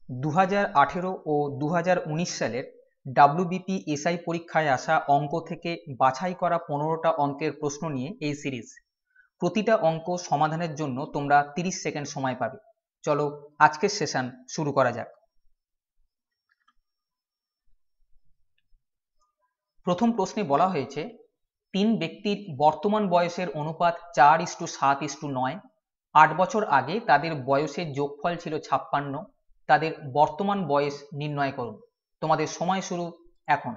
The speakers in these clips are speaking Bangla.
2018 ও 2019 সালের WBP SI পরীক্ষায় আসা অঙ্ক থেকে বাছাই করা 15টা অঙ্কের প্রশ্ন নিয়ে এই সিরিজ। প্রতিটা অঙ্ক সমাধানের জন্য তোমরা 30 সেকেন্ড সময় পাবে। চলো আজকের সেশন শুরু করা যাক। প্রথম প্রশ্নে বলা হয়েছে 3 ব্যক্তির বর্তমান বয়সের অনুপাত 4:7:9। 8 বছর আগে তাদের বয়সের যোগফল ছিল 56। তাদের বর্তমান বয়স নির্ণয় করুন। তোমাদের সময় শুরু এখন।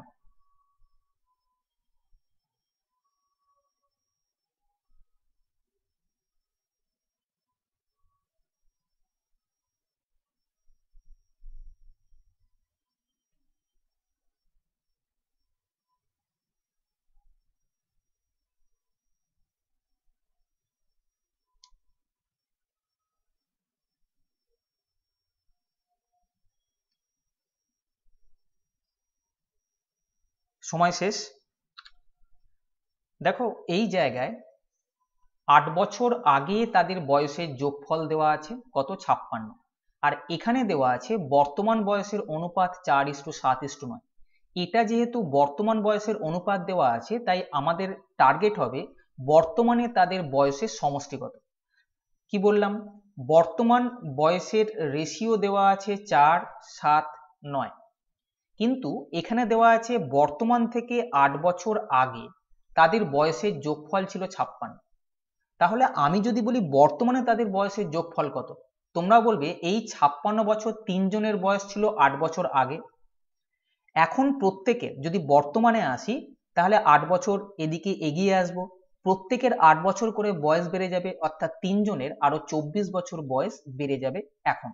সময় শেষ। দেখো এই জায়গায় 8 বছর আগে তাদের বয়সের যোগফল দেওয়া আছে কত, 56। আর এখানে দেওয়া আছে বর্তমান বয়সের অনুপাত 4:7:9। এটা যেহেতু বর্তমান বয়সের অনুপাত দেওয়া আছে, তাই আমাদের টার্গেট হবে বর্তমানে তাদের বয়সের সমষ্টি কত। কি বললাম, বর্তমান বয়সের রেশিও দেওয়া আছে 4:7:9, কিন্তু এখানে দেওয়া আছে বর্তমান থেকে 8 বছর আগে তাদের বয়সের যোগফল ছিল 56। তাহলে আমি যদি বলি বর্তমানে তাদের বয়সের যোগফল কত, তোমরা বলবে এই 56 বছর 3 জনের বয়স ছিল 8 বছর আগে। এখন প্রত্যেকের যদি বর্তমানে আসি, তাহলে 8 বছর এদিকে এগিয়ে আসব, প্রত্যেকের 8 বছর করে বয়স বেড়ে যাবে, অর্থাৎ 3 জনের আরো 24 বছর বয়স বেড়ে যাবে এখন।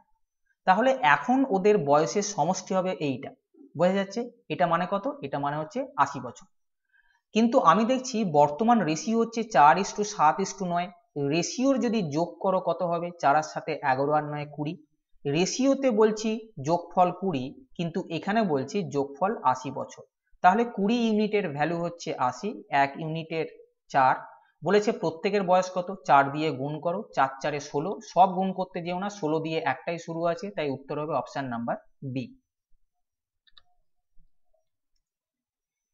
তাহলে এখন ওদের বয়সের সমষ্টি হবে এইটা। বোঝা যাচ্ছে এটা মানে কত? এটা মানে হচ্ছে 80 বছর। কিন্তু আমি দেখছি বর্তমান রেশিও হচ্ছে 4:7:9। রেশিওর যদি যোগ করো কত হবে? 4 এর সাথে 11 আর 9 20। রেশিওতে বলছি যোগফল 20, কিন্তু এখানে বলছি যোগফল 80 বছর। তাহলে 20 ইউনিটের ভ্যালু হচ্ছে 80, 1 ইউনিটের 4। বলেছে প্রত্যেকের বয়স কত, 4 দিয়ে গুণ করো, 4 4 16। সব গুণ করতে যেও না, 16 দিয়ে একটাই শুরু আছে, তাই উত্তর হবে অপশন নাম্বার বি।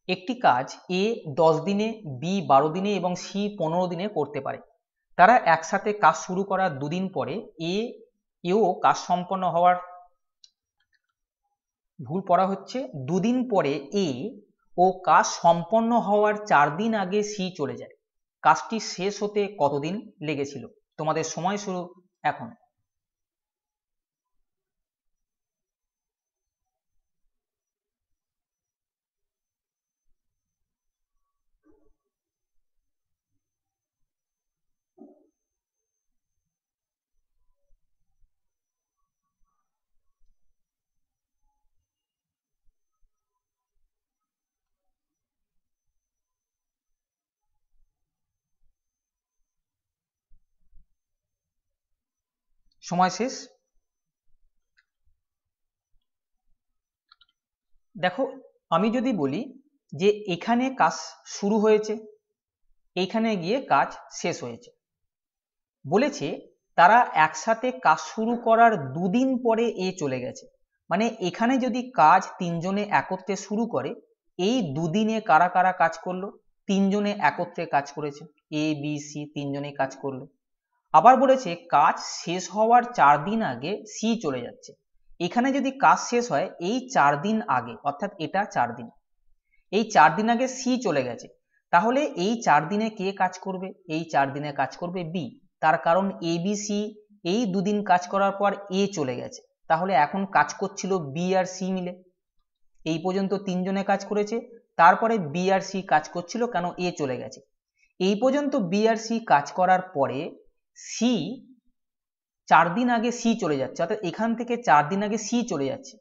একটি কাজ এ 10 দিনে, বি 12 দিনে এবং সি 15 দিনে করতে পারে। তারা একসাথে কাজ শুরু করার দুদিন পরে এও কাজ সম্পন্ন হওয়ার, ভুল পড়া হচ্ছে, দুদিন পরে এ ও কাজ সম্পন্ন হওয়ার 4 দিন আগে সি চলে যায়। কাজটি শেষ হতে কতদিন লেগেছিল? তোমাদের সময় শুরু এখন। সময় শেষ। দেখো আমি যদি বলি যে এখানে কাজ শুরু হয়েছে, এইখানে গিয়ে কাজ শেষ হয়েছে, বলেছে তারা একসাথে কাজ শুরু করার দুদিন পরে এ চলে গেছে। মানে এখানে যদি কাজ তিনজনে একত্রে শুরু করে, এই দুদিনে কারা কারা কাজ করলো? তিনজনে একত্রে কাজ করেছে, এ বি সি তিনজনে কাজ করলো। আবার বলেছে কাজ শেষ হওয়ার 4 দিন আগে সি চলে যাচ্ছে। এখানে যদি কাজ শেষ হয় এই 4 দিন আগে, অর্থাৎ এটা 4 দিন, এই 4 দিন আগে সি চলে গেছে। তাহলে এই 4 দিনে কে কাজ করবে? এই 4 দিনে কাজ করবে বি। তার কারণ এ বি সি এই দুদিন কাজ করার পর এ চলে গেছে, তাহলে এখন কাজ করছিল বি আর সি মিলে। এই পর্যন্ত তিনজনে কাজ করেছে, তারপরে বি আর সি কাজ করছিল, কেন এ চলে গেছে। এই পর্যন্ত বি আর সি কাজ করার পরে সি 4 দিন আগে সি চলে যাচ্ছে, অর্থাৎ এখান থেকে 4 দিন আগে সি চলে যাচ্ছে।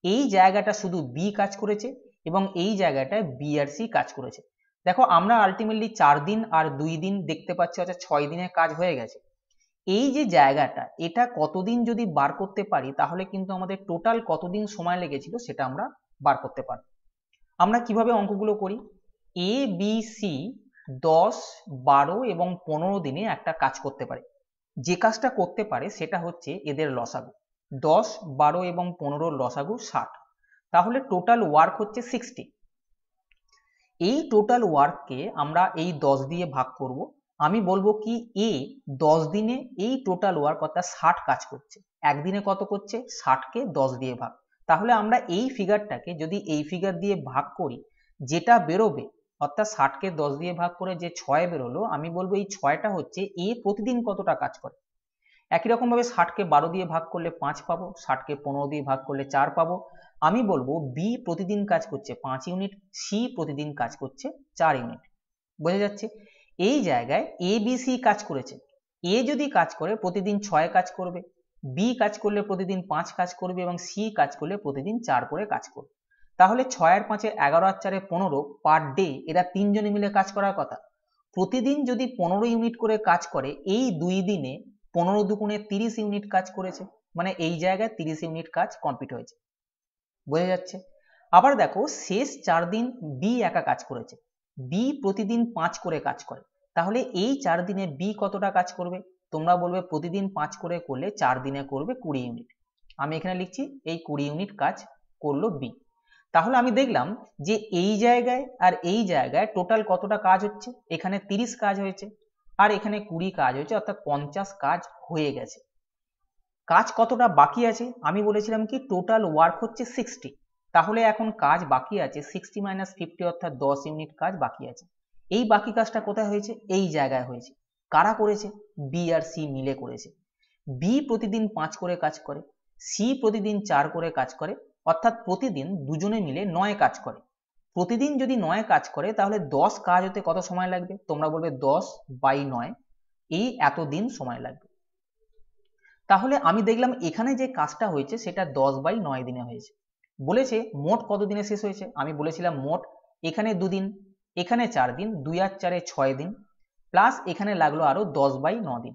এই জায়গাটা শুধু বি কাজ করেছে এবং এই জায়গাটায় বি আর সি কাজ করেছে। দেখো আমরা আলটিমেটলি 4 দিন আর 2 দিন দেখতে পাচ্ছি, অর্থাৎ 6 দিনের কাজ হয়ে গেছে। এই যে জায়গাটা, এটা কতদিন যদি বার করতে পারি, তাহলে কিন্তু আমাদের টোটাল কতদিন সময় লেগেছিল সেটা আমরা বার করতে পারি। আমরা কিভাবে অঙ্কগুলো করি? এ বি সি 10, 12 এবং 15 দিনে একটা কাজ করতে পারে। যে কাজটা করতে পারে সেটা হচ্ছে এদের লসাগু। 10, 12 এবং 15 লসাগু 60, তাহলে টোটাল ওয়ার্ক হচ্ছে 60। এই টোটাল ওয়ার্ককে আমরা এই 10 দিয়ে ভাগ করব। আমি বলবো কি এ 10 দিনে এই টোটাল ওয়ার্ক অর্থাৎ 60 কাজ করছে। একদিনে কত করছে? 60কে 10 দিয়ে ভাগ। তাহলে আমরা এই ফিগারটাকে যদি এই ফিগার দিয়ে ভাগ করি, যেটা বেরোবে অর্থাৎ 60কে 10 দিয়ে ভাগ করে যে 6 বেরোলো, আমি বলবো এই 6টা হচ্ছে এ প্রতিদিন কতটা কাজ করে। একই রকম ভাবে 60কে 12 দিয়ে ভাগ করলে 5 পাবো, 60কে 15 দিয়ে ভাগ করলে 4 পাবো। আমি বলবো বি প্রতিদিন কাজ করছে 5 ইউনিট, সি প্রতিদিন কাজ করছে 4 ইউনিট। বোঝা যাচ্ছে? এই জায়গায় এ বি সি কাজ করেছে। এ যদি কাজ করে প্রতিদিন 6 কাজ করবে, বি কাজ করলে প্রতিদিন 5 কাজ করবে এবং সি কাজ করলে প্রতিদিন 4 করে কাজ করবে। তাহলে 6 আর 5 11 আর 4 15 পার ডে এরা তিনজনে মিলে কাজ করার কথা। প্রতিদিন যদি 15 ইউনিট করে কাজ করে, এই 2 দিনে 15 দুগুণে 30 ইউনিট কাজ করেছে, মানে এই জায়গায় 30 ইউনিট কাজ কমপ্লিট হয়েছে। বোঝা যাচ্ছে? আবার দেখো শেষ 4 দিন বি একা কাজ করেছে, বি প্রতিদিন 5 করে কাজ করে, তাহলে এই 4 দিনে বি কতটা কাজ করবে? তোমরা বলবে প্রতিদিন 5 করে করলে 4 দিনে করবে 20 ইউনিট। আমি এখানে লিখছি এই 20 ইউনিট কাজ করলো বি। তাহলে আমি দেখলাম যে এই জায়গায় আর এই জায়গায় টোটাল কতটা কাজ হচ্ছে, এখানে 30 কাজ হয়েছে আর এখানে 20 কাজ হয়েছে, অর্থাৎ 50 কাজ হয়ে গেছে। কাজ কতটা বাকি আছে? আমি বলেছিলাম কি টোটাল ওয়ার্ক হচ্ছে 60, তাহলে এখন কাজ বাকি আছে 60 মাইনাস 50 অর্থাৎ 10 ইউনিট কাজ বাকি আছে। এই বাকি কাজটা কোথায় হয়েছে? এই জায়গায় হয়েছে। কারা করেছে? বি আর সি মিলে করেছে। বি প্রতিদিন 5 করে কাজ করে, সি প্রতিদিন 4 করে কাজ করে, অর্থাৎ প্রতিদিন দুজনে মিলে 9 কাজ করে। প্রতিদিন যদি 9 কাজ করে তাহলে 10 কাজ হতে কত সময় লাগবে? তোমরা বলবে 10/9, এই এতদিন সময় লাগবে। তাহলে আমি দেখলাম এখানে যে কাজটা হয়েছে সেটা 10/9 দিনে হয়েছে। বলেছে মোট কত দিনে শেষ হয়েছে? আমি বলেছিলাম মোট এখানে 2 দিন, এখানে 4 দিন, 2 আর 4 6 দিন, প্লাস এখানে লাগলো আরো 10/9 দিন।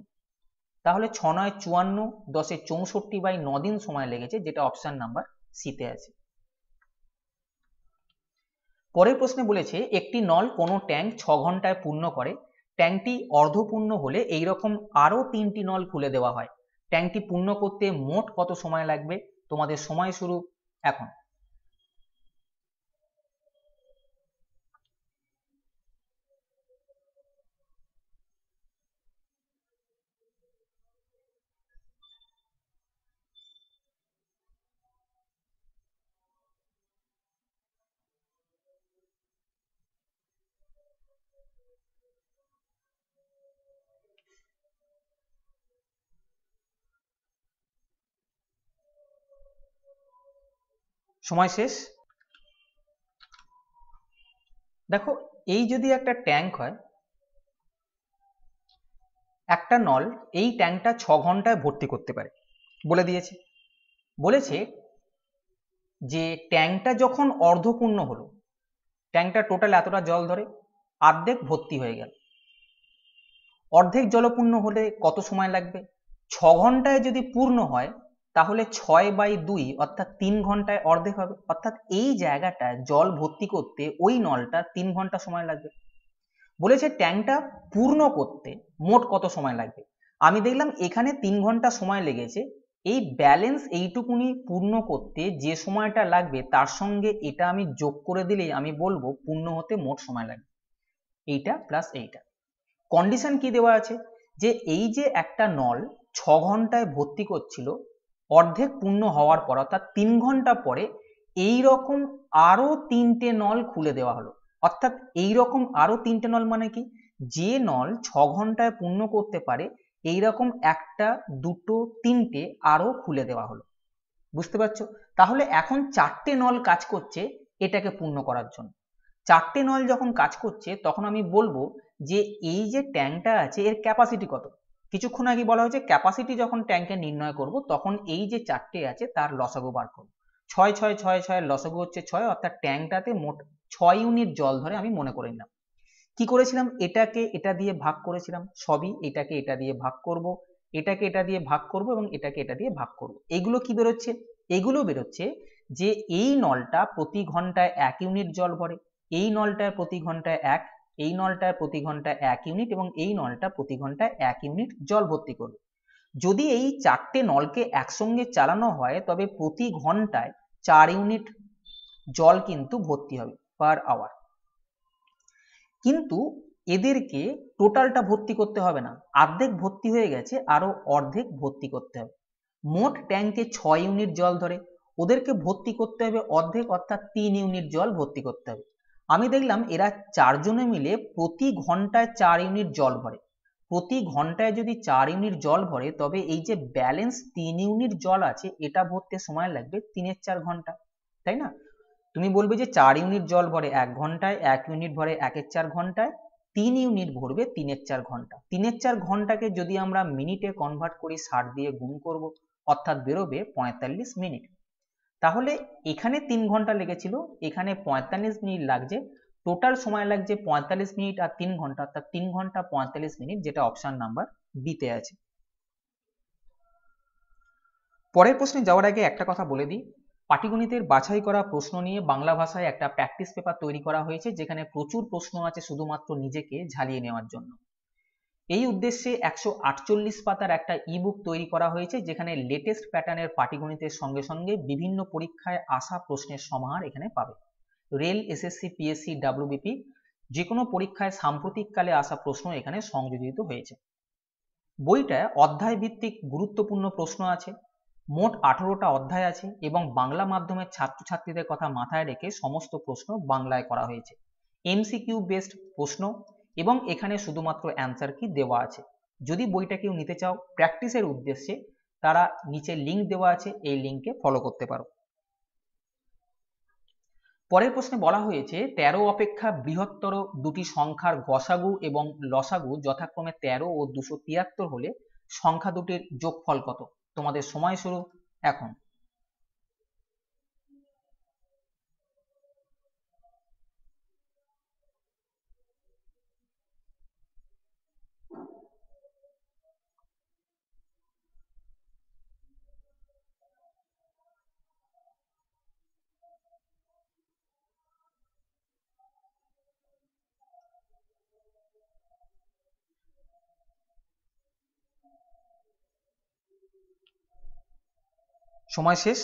তাহলে 6 9 54, 10 64/9 দিন সময় লেগেছে, যেটা অপশন নাম্বার সিতে আছে। পরের প্রশ্নে বলেছে একটি নল কোনো ট্যাঙ্ক 6 ঘন্টায় পূর্ণ করে, ট্যাঙ্কটি অর্ধপূর্ণ হলে এইরকম আরো 3টি নল খুলে দেওয়া হয়, ট্যাঙ্কটি পূর্ণ করতে মোট কত সময় লাগবে? তোমাদের সময় শুরু এখন। সময় শেষ। দেখো এই যদি একটা ট্যাঙ্ক হয়, একটা নল এই ট্যাঙ্কটা 6 ঘন্টায় ভর্তি করতে পারে বলে দিয়েছে। বলেছে যে ট্যাঙ্কটা যখন অর্ধপূর্ণ হলো, ট্যাঙ্কটা টোটাল এতটা জল ধরে, অর্ধেক ভর্তি হয়ে গেল, অর্ধেক জলপূর্ণ হলে কত সময় লাগবে? 6 ঘন্টায় যদি পূর্ণ হয় তাহলে 6/2 অর্থাৎ 3 ঘন্টায় অর্ধেক হবে, অর্থাৎ এই জায়গাটায় জল ভর্তি করতে ওই নলটা 3 ঘন্টা সময় লাগবে। বলেছে ট্যাঙ্কটা পূর্ণ করতে মোট কত সময় লাগবে? আমি দেখলাম এখানে 3 ঘন্টা সময় লেগেছে, এই ব্যালেন্স এইটুকুনি পূর্ণ করতে যে সময়টা লাগবে তার সঙ্গে এটা আমি যোগ করে দিলেই আমি বলবো পূর্ণ হতে মোট সময় লাগবে, এইটা প্লাস এইটা। কন্ডিশন কি দেওয়া আছে? যে এই যে একটা নল 6 ঘন্টায় ভর্তি করছিল, অর্ধেক পূর্ণ হওয়ার পর অর্থাৎ 3 ঘন্টা পরে এই রকম আরো 3টে নল খুলে দেওয়া হলো। অর্থাৎ এই রকম আরো 3টে নল মানে কি? যে নল 6 ঘন্টায় পূর্ণ করতে পারে এই রকম 1টা 2টো 3টে আরো খুলে দেওয়া হলো। বুঝতে পারছো? তাহলে এখন 4টে নল কাজ করছে এটাকে পূর্ণ করার জন্য। 4টে নল যখন কাজ করছে তখন আমি বলবো যে এই যে ট্যাঙ্কটা আছে এর ক্যাপাসিটি কত? কিছুক্ষণ আগে বলা হয়েছে ক্যাপাসিটি যখন ট্যাঙ্কের নির্ণয় করব তখন এই যে 4টে আছে তার লসাগু বার করব। 6 6 6 6 লসাগু হচ্ছে 6, অর্থাৎ ট্যাঙ্কটাতে মোট 6 ইউনিট জল ধরে আমি মনে করে নিলাম। কি করেছিলাম? এটাকে এটা দিয়ে ভাগ করেছিলাম, সবই এটাকে এটা দিয়ে ভাগ করব, এটাকে এটা দিয়ে ভাগ করব এবং এটাকে এটা দিয়ে ভাগ করব। এগুলো কি বেরোচ্ছে? এগুলো বেরোচ্ছে যে এই নলটা প্রতি ঘন্টায় 1 ইউনিট জল ভরে, এই নলটায় প্রতি ঘন্টায় 1, এই নলটায় প্রতি ঘন্টায় 1 ইউনিট এবং এই নলটা প্রতি ঘন্টায় 1 ইউনিট জল ভর্তি করবে। যদি এই 4টে নলকে একসঙ্গে চালানো হয় তবে প্রতি ঘন্টায় 4 ইউনিট জল কিন্তু ভর্তি হবে পার আওয়ার। কিন্তু এদেরকে টোটালটা ভর্তি করতে হবে না, অর্ধেক ভর্তি হয়ে গেছে, আরো অর্ধেক ভর্তি করতে হবে। মোট ট্যাঙ্কে 6 ইউনিট জল ধরে, ওদেরকে ভর্তি করতে হবে অর্ধেক, অর্থাৎ 3 ইউনিট জল ভর্তি করতে হবে। আমি দেখলাম এরা 4 জনে মিলে প্রতি ঘন্টায় 4 ইউনিট জল ভরে। প্রতি ঘন্টায় যদি 4 ইউনিট জল ভরে তবে এই যে ব্যালেন্স 3 ইউনিট জল আছে এটা ভরতে সময় লাগবে 3-4 ঘন্টা, তাই না? তুমি বলবে যে 4 ইউনিট জল ভরে 1 ঘন্টায়, 1 ইউনিট ভরে 1-4 ঘন্টায়, 3 ইউনিট ভরবে 3-4 ঘন্টা। 3-4 ঘন্টাকে যদি আমরা মিনিটে কনভার্ট করি 60 দিয়ে গুণ করব, অর্থাৎ বেরোবে 45 মিনিট। তাহলে এখানে 3 ঘন্টা লেগেছিল, এখানে 45 মিনিট লাগছে, টোটাল সময় লাগছে 45 মিনিট আর 3 ঘন্টা, অর্থাৎ 3 ঘন্টা 45 মিনিট, যেটা অপশন নাম্বার বিতে আছে। পরের প্রশ্নে যাওয়ার আগে একটা কথা বলে দিই, পাটিগণিতের বাছাই করা প্রশ্ন নিয়ে বাংলা ভাষায় একটা প্র্যাকটিস পেপার তৈরি করা হয়েছে, যেখানে প্রচুর প্রশ্ন আছে শুধুমাত্র নিজেকে ঝালিয়ে নেওয়ার জন্য। এই উদ্দেশ্যে 148 পাতার একটা ইবুক তৈরি করা হয়েছে, যেখানে লেটেস্ট প্যাটার্নের পাটিগণিতের সঙ্গে সঙ্গে বিভিন্ন পরীক্ষায় আসা প্রশ্নের সমাহার এখানে পাবে। রেল, এসএসসি, পিএসসি, ডাব্লিউবিপি যে কোনো পরীক্ষায় সাম্প্রতিককালে আসা প্রশ্ন এখানে সংযোজিত হয়েছে। বইটায় অধ্যায় ভিত্তিক গুরুত্বপূর্ণ প্রশ্ন আছে, মোট 18টা অধ্যায় আছে এবং বাংলা মাধ্যমের ছাত্রছাত্রীদের কথা মাথায় রেখে সমস্ত প্রশ্ন বাংলায় করা হয়েছে। এমসিকিউ বেসড প্রশ্ন এবং এখানে শুধুমাত্র অ্যান্সার কি দেওয়া আছে। যদি বইটা কেউ নিতে চাও প্র্যাকটিসের উদ্দেশ্যে, তারা নিচে লিঙ্ক দেওয়া আছে, এই লিঙ্কে ফলো করতে পারো। পরের প্রশ্নে বলা হয়েছে 13 অপেক্ষা বৃহত্তর দুটি সংখ্যার গসাগু এবং লসাগু যথাক্রমে 13 ও 273 হলে সংখ্যা দুটির যোগফল কত? তোমাদের সময় শুরু এখন। সময় শেষ।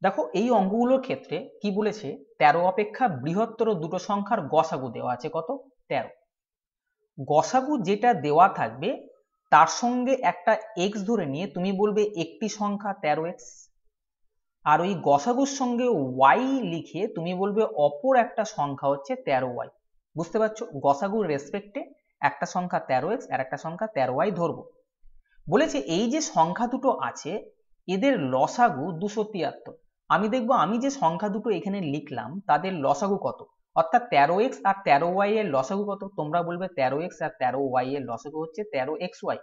দেখো এই অঙ্কগুলোর ক্ষেত্রে কি বলেছে, 13 অপেক্ষা বৃহত্তর দুটো সংখ্যার গসাগু দেওয়া আছে কত? 13। গসাগু যেটা দেওয়া থাকবে তার সঙ্গে একটা x ধরে নিয়ে তুমি বলবে একটি সংখ্যা 13x, আর ওই গসাগুর সঙ্গে y লিখে তুমি বলবে অপর একটা সংখ্যা হচ্ছে 13y। বুঝতে পারছো? গসাগুর রেসপেক্টে একটা সংখ্যা 13x আর একটা সংখ্যা 13y ধরবো। বলেছে এই যে সংখ্যা দুটো আছে এদের লসাগু 273। আমি দেখবো আমি যে সংখ্যা দুটো এখানে লিখলাম তাদের লসাগু কত, অর্থাৎ 13x আর 13y এর লসাগু কত? তোমরা বলবে 13x আর 13y এর লসাগু হচ্ছে 13xy,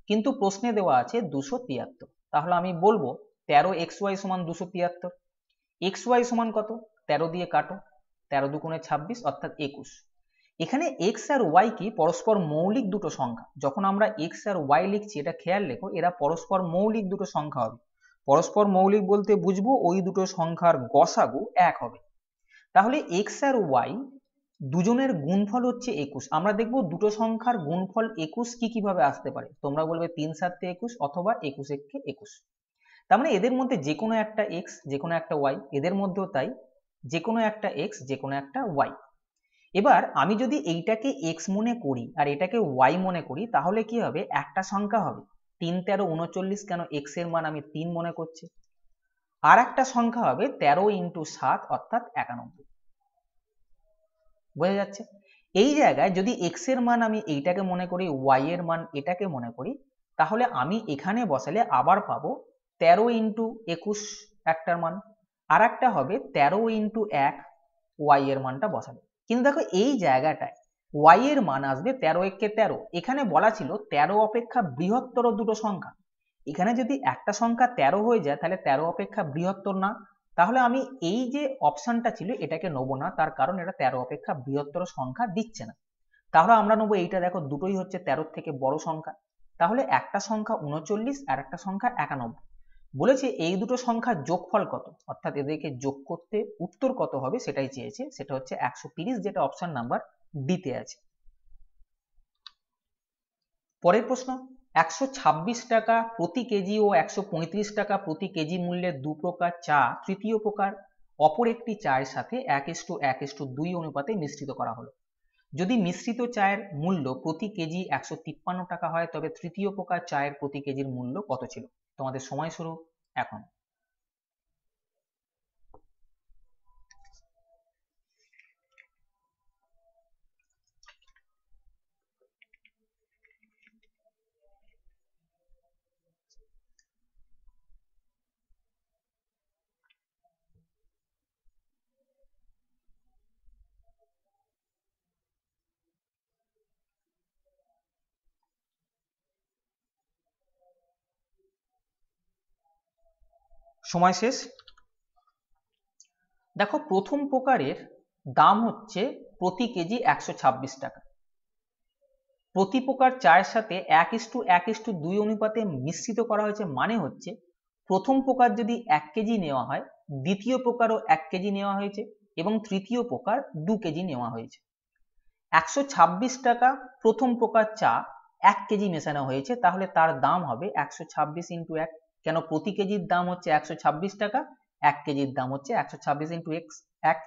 কিন্তু প্রশ্নে দেওয়া আছে 273। তাহলে আমি বলবো 13xy সমান 273। xy সমান কত? 13 দিয়ে কাটো, 13 দুগুণে 26 অর্থাৎ 21। এখানে x আর y কি পরস্পর মৌলিক দুটো সংখ্যা। যখন আমরা x আর y লিখছি এটা খেয়াল রেখো, এরা পরস্পর মৌলিক দুটো সংখ্যা হবে। পরস্পর মৌলিক বলতে বুঝবো ওই দুটো সংখ্যার গসাগু এক হবে। তাহলে x আর y দুজনের গুণফল হচ্ছে 21। আমরা দেখবো দুটো সংখ্যার গুণফল 21 কিভাবে আসতে পারে। তোমরা বলবে 3 7 21 অথবা 21 1 21। তার মানে এদের মধ্যে যে কোনো একটা x যে কোনো একটা y, এদের মধ্যেও তাই, যে কোনো একটা x যে কোনো একটা y। এবার আমি যদি এইটাকে x মনে করি আর এটাকে y মনে করি তাহলে কি হবে, একটা সংখ্যা হবে 3 13 39, কেন x এর মান আমি 3 মনে করছি। আর একটা সংখ্যা হবে 13 × 7 অর্থাৎ 91। বোঝা যাচ্ছে? এই জায়গায় যদি x এর মান আমি এইটাকে মনে করি, y এর মান এটাকে মনে করি, তাহলে আমি এখানে বসালে আবার পাবো 13 × 21 একটার মান, আর একটা হবে 13 × 1 y এর মানটা বসালে। কিন্তু দেখো এই জায়গাটায় y এর মান আসবে 13 একে 13। এখানে বলা ছিল 13 অপেক্ষা বৃহত্তর দুটো সংখ্যা। এখানে যদি একটা সংখ্যা 13 হয়ে যায় তাহলে 13 অপেক্ষা বৃহত্তর না, তাহলে আমি এই যে অপশনটা ছিল এটাকে নেবো না, তার কারণ এটা 13 অপেক্ষা বৃহত্তর সংখ্যা দিচ্ছে না। তাহলে আমরা নেবো এইটা, দেখো দুটোই হচ্ছে 13 থেকে বড় সংখ্যা। তাহলে একটা সংখ্যা 39 আর একটা সংখ্যা 91। বলেছে এই দুটো সংখ্যার যোগফল কত, অর্থাৎ এদেরকে যোগ করতে উত্তর কত হবে সেটাই চেয়েছে, সেটা হচ্ছে 130, যেটা অপশন নাম্বার ডি তে আছে। পরের প্রশ্ন, 126 টাকা প্রতি কেজি ও 135 টাকা প্রতি কেজি মূল্যের দু প্রকার চা তৃতীয় প্রকার অপর একটি চায়ের সাথে 1:1:2 অনুপাতে মিশ্রিত করা হলো। যদি মিশ্রিত চায়ের মূল্য প্রতি কেজি 153 টাকা হয় তবে তৃতীয় প্রকার চায়ের প্রতি কেজির মূল্য কত ছিল? তোমাদের সময় শুরু এখন। সময় শেষ। দেখো প্রথম প্রকারের দাম হচ্ছে প্রতি কেজি 126 টাকা। প্রতি প্রকার চায়ের সাথে 1:1:2 অনুপাতে মিশ্রিত করা হয়েছে, মানে হচ্ছে প্রথম প্রকার যদি 1 কেজি নেওয়া হয়, দ্বিতীয় প্রকারও 1 কেজি নেওয়া হয়েছে এবং তৃতীয় প্রকার 2 কেজি নেওয়া হয়েছে। 126 টাকা প্রথম প্রকার চা 1 কেজি মেশানো হয়েছে, তাহলে তার দাম হবে 126 × 1। কেন? প্রতি কেজির দাম হচ্ছে 126 টাকা, 1 কেজির দাম হচ্ছে 126 × 1।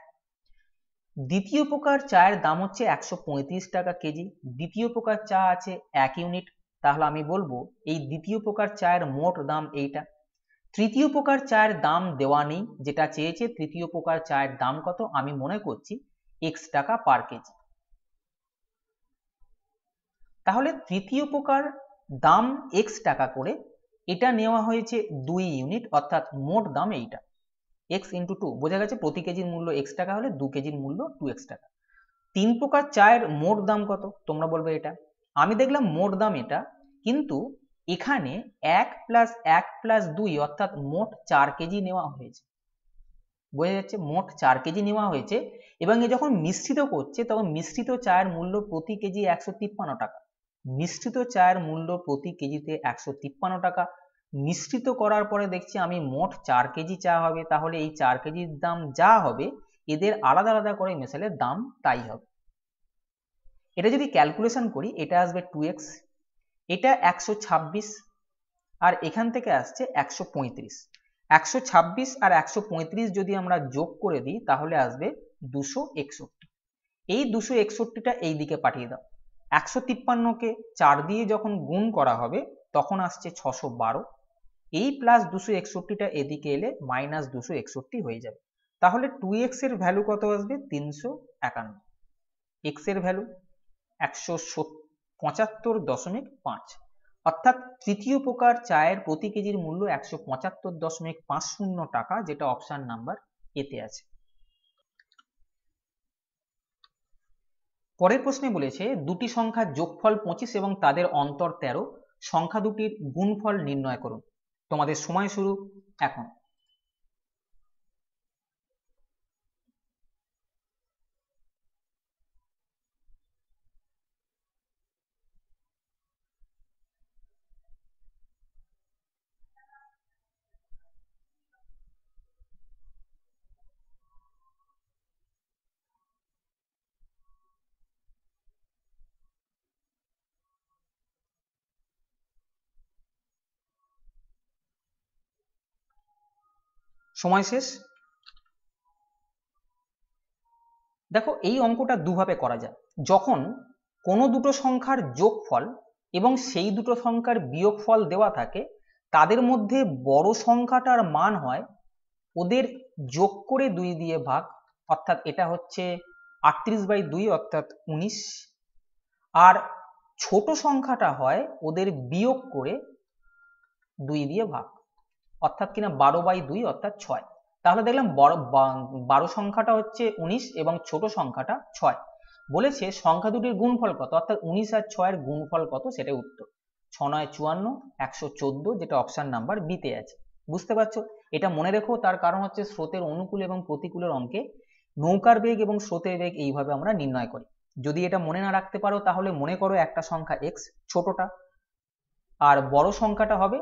দ্বিতীয় প্রকার চায়ের দাম হচ্ছে 135 টাকা কেজি। দ্বিতীয় প্রকার চা আছে 1 ইউনিট, তাহলে আমি বলবো এই দ্বিতীয় প্রকার চায়ের মোট দাম এইটা। তৃতীয় প্রকার চায়ের দাম দেওয়া নেই, যেটা চেয়েছে তৃতীয় প্রকার চায়ের দাম কত, আমি মনে করছি x টাকা পার কেজি। তাহলে তৃতীয় প্রকার দাম x টাকা করে, এটা নেওয়া হয়েছে 2 ইউনিট, অর্থাৎ মোট দাম এইটা x × 2। বোঝা গেছে প্রতি কেজির মূল্য x টাকা হলে 2 কেজির মূল্য 2x টাকা। তিন প্রকার চায়ের মোট দাম কত? তোমরা বলবে এটা। আমি দেখলাম মোট দাম এটা, কিন্তু এখানে 1 + 1 + 2 অর্থাৎ মোট 4 কেজি নেওয়া হয়েছে। বোঝা যাচ্ছে মোট 4 কেজি নেওয়া হয়েছে, এবং এ যখন মিশ্রিত করছে তখন মিশ্রিত চায়ের মূল্য প্রতি কেজি 153 টাকা। মিশ্রিত চায়ের মূল্য প্রতি কেজিতে 153 টাকা। মিশ্রিত করার পরে দেখছি আমি মোট 4 কেজি চা হবে, তাহলে এই 4 কেজির দাম যা হবে এদের আলাদা আলাদা করে মেশালে দাম তাই হবে। এটা যদি ক্যালকুলেশন করি এটা আসবে 2x, এটা 126, আর এখান থেকে আসছে 135। 126 আর 135 যদি আমরা যোগ করে দিই তাহলে আসবে 261। এই 261টা এই দিকে পাঠিয়ে দাও। 153কে 4 দিয়ে যখন গুণ করা হবে তখন আসছে 612। এই প্লাস 261টা এদিকে এলে মাইনাস 261 হয়ে যাবে। তাহলে 2x এর ভ্যালু কত আসবে? 351। x এর ভ্যালু 175.5, অর্থাৎ তৃতীয় প্রকার চায়ের প্রতি কেজির মূল্য 175.50 টাকা, যেটা অপশন নাম্বার এতে আছে। পরের প্রশ্নে বলেছে দুটি সংখ্যার যোগফল 25 এবং তাদের অন্তর 13, সংখ্যা দুটির গুণফল নির্ণয় করুন। তোমাদের সময় শুরু এখন। সময় শেষ। দেখো এই অঙ্কটা দুভাবে করা যায়। যখন কোনো দুটো সংখ্যার যোগফল এবং সেই দুটো সংখ্যার বিয়োগফল দেওয়া থাকে, তাদের মধ্যে বড় সংখ্যাটার মান হয় ওদের যোগ করে 2 দিয়ে ভাগ, অর্থাৎ এটা হচ্ছে 38/2 অর্থাৎ 19, আর ছোট সংখ্যাটা হয় ওদের বিয়োগ করে 2 দিয়ে ভাগ, অর্থাৎ কিনা 12/2 অর্থাৎ 6। তাহলে দেখলাম বড় সংখ্যাটা হচ্ছে 19 এবং ছোট সংখ্যাটা 6। বলেছে সংখ্যা দুটির গুণফল কত, অর্থাৎ 19 আর 6 এর গুণফল কত, সেটাই উত্তর। 6 × 9 = 54, 114, যেটা অপশন নাম্বার বি তে আছে। বুঝতে পারছো? এটা মনে রেখো, তার কারণ হচ্ছে স্রোতের অনুকূল এবং প্রতিকূলের অঙ্কে নৌকার বেগ এবং স্রোতের বেগ এইভাবে আমরা নির্ণয় করি। যদি এটা মনে না রাখতে পারো তাহলে মনে করো একটা সংখ্যা x ছোটটা, আর বড় সংখ্যাটা হবে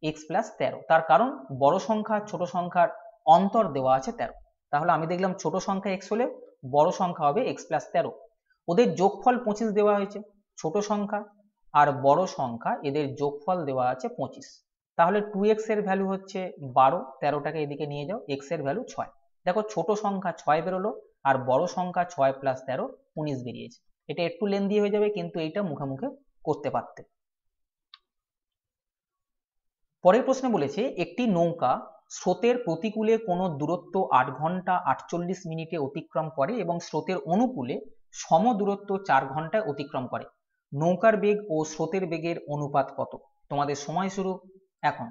x + 13। তার কারণ বড় সংখ্যা ছোট সংখ্যার অন্তর দেওয়া আছে 13। তাহলে আমি দেখলাম ছোট সংখ্যা x হলে বড় সংখ্যা হবে x + 13। ওদের যোগফল 25 দেওয়া হয়েছে, ছোট সংখ্যা আর বড় সংখ্যা এদের যোগফল দেওয়া আছে 25। তাহলে 2x এর ভ্যালু হচ্ছে 12, 13টাকে এদিকে নিয়ে যাও, x এর ভ্যালু 6। দেখো ছোট সংখ্যা 6 বেরোলো আর বড় সংখ্যা 6 + 13 19 বেরিয়েছে। এটা একটু লেন্দি হয়ে যাবে, কিন্তু এইটা মুখে মুখে করতে পারতে। পরের প্রশ্নে বলেছে একটি নৌকা স্রোতের প্রতিকূলে কোনো দূরত্ব 8 ঘন্টা 48 মিনিটে অতিক্রম করে এবং স্রোতের অনুকূলে সম দূরত্ব 4 ঘন্টায় অতিক্রম করে। নৌকার বেগ ও স্রোতের বেগের অনুপাত কত? তোমাদের সময় শুরু এখন।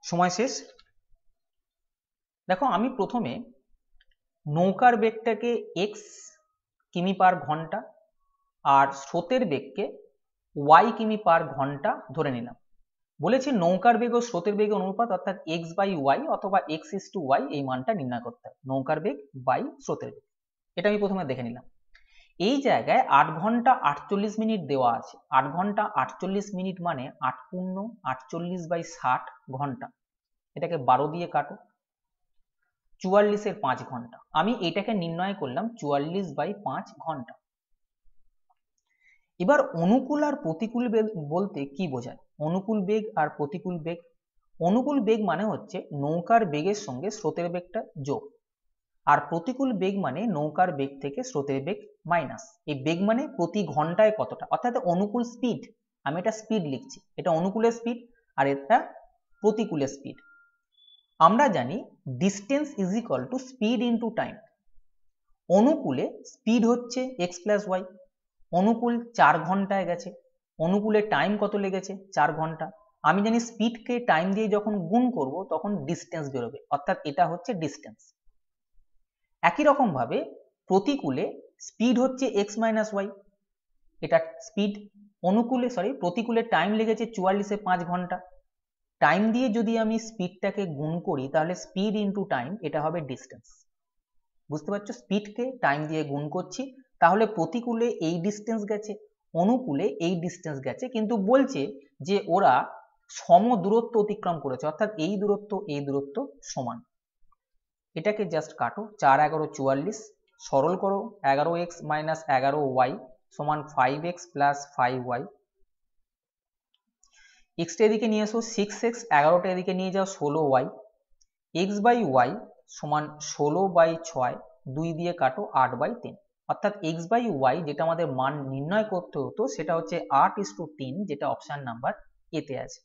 সময় শেষ। দেখো আমি প্রথমে নৌকার বেগটাকে x কিমি/ঘন্টা আর স্রোতের বেগকে y কিমি/ঘন্টা ধরে নিলাম। বলেছি নৌকার বেগ ও স্রোতের বেগের অনুপাত অর্থাৎ x/y অথবা x:y এই মানটা নির্ণয় করতে হবে, নৌকার বেগ বাই স্রোতের বেগ। এটা আমি প্রথমে দেখে নিলাম। এই জায়গায় 8 ঘন্টা 48 মিনিট দেওয়া আছে। 8 ঘন্টা 48 মিনিট মানে 8 পূর্ণ 48/60 ঘন্টা। এটাকে 12 দিয়ে কাটো, 44 এর 5 ঘন্টা। আমি এটাকে নির্ণয় করলাম 44/5 ঘন্টা। এবার অনুকূল আর প্রতিকূল বেগ বলতে কি বোঝায়? অনুকূল বেগ আর প্রতিকূল বেগ, অনুকূল বেগ মানে হচ্ছে নৌকার বেগের সঙ্গে স্রোতের বেগটা যোগ, আর প্রতিকূল বেগ মানে নৌকার বেগ থেকে স্রোতের বেগ মাইনাস। এই বেগ মানে প্রতি ঘন্টায় কতটা, অর্থাৎ অনুকূল স্পিড। আমি এটা স্পিড লিখছি, এটা অনুকূলের স্পিড আর এটা প্রতিকূলের স্পিড। আমরা জানি distance is equal to speed into time. অনুকূলে স্পিড হচ্ছে x + y, অনুকূল 4 ঘন্টায় গেছে, অনুকূলে টাইম কত লেগেছে 4 ঘন্টা। আমি জানি স্পিডকে টাইম দিয়ে যখন গুণ করব তখন ডিস্টেন্স বেরোবে, অর্থাৎ এটা হচ্ছে ডিস্টেন্স। একই রকম ভাবে প্রতিকূলে স্পিড হচ্ছে x - y, এটা স্পিড। অনুকূলে প্রতিকূলে টাইম লেগেছে 44 এ 5 ঘন্টা। টাইম দিয়ে যদি আমি স্পিডটাকে গুণ করি তাহলে স্পিড ইনটু টাইম, এটা হবে ডিস্টেন্স। বুঝতে পারছো, স্পিডকে টাইম দিয়ে গুণ করছি, তাহলে প্রতিকূলে এই ডিস্টেন্স গেছে, অনুকূলে এই ডিস্টেন্স গেছে, কিন্তু বলছে যে ওরা সম দূরত্ব অতিক্রম করেছে, অর্থাৎ এই দূরত্ব সমান। এটাকে জাস্ট কাটো, 4 × 11 = 44, সরল করো, 11x - 11y সমান 5x + 5y। x টা এদিকে নিয়ে এসো, 6x, 11টা এদিকে নিয়ে যাও, 16y। x/y সমান 16/6, 2 দিয়ে কাটো, 8/3। অর্থাৎ x/y যেটা আমাদের মান নির্ণয় করতে হতো সেটা হচ্ছে 8:3, যেটা অপশন নাম্বার এতে আছে।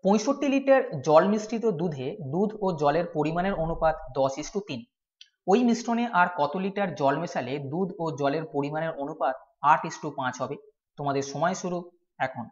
65 লিটার জল মিশ্রিত দুধে দুধ ও জলের পরিমাণের অনুপাত 10:3। ওই মিশ্রণে আর কত লিটার জল মেশালে দুধ ও জলের পরিমাণের অনুপাত 8:5 হবে? তোমাদের সময় শুরু এখন।